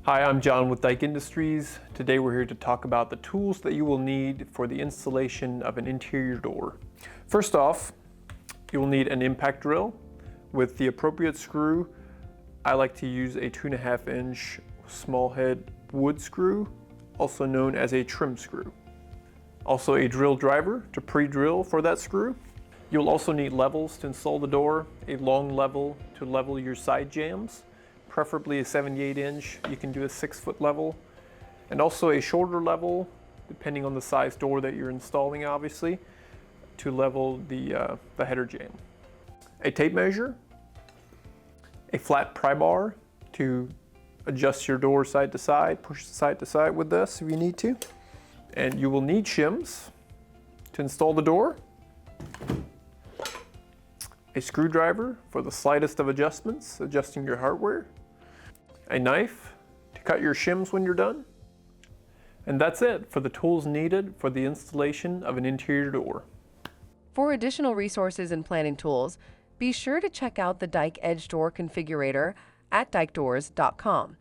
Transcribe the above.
Hi, I'm John with Dyke Industries. Today we're here to talk about the tools that you will need for the installation of an interior door. First off, you will need an impact drill with the appropriate screw. I like to use a 2.5 inch small head wood screw, also known as a trim screw. Also a drill driver to pre-drill for that screw. You'll also need levels to install the door, a long level to level your side jambs, preferably a 78 inch. You can do a 6-foot level, and also a shorter level, depending on the size door that you're installing, obviously, to level the header jamb. A tape measure, a flat pry bar to adjust your door side to side, push side to side with this if you need to. And you will need shims to install the door, a screwdriver for the slightest of adjustments, adjusting your hardware, a knife to cut your shims when you're done, and that's it for the tools needed for the installation of an interior door. For additional resources and planning tools, be sure to check out the Dyke Edge Door Configurator at dykedoors.com.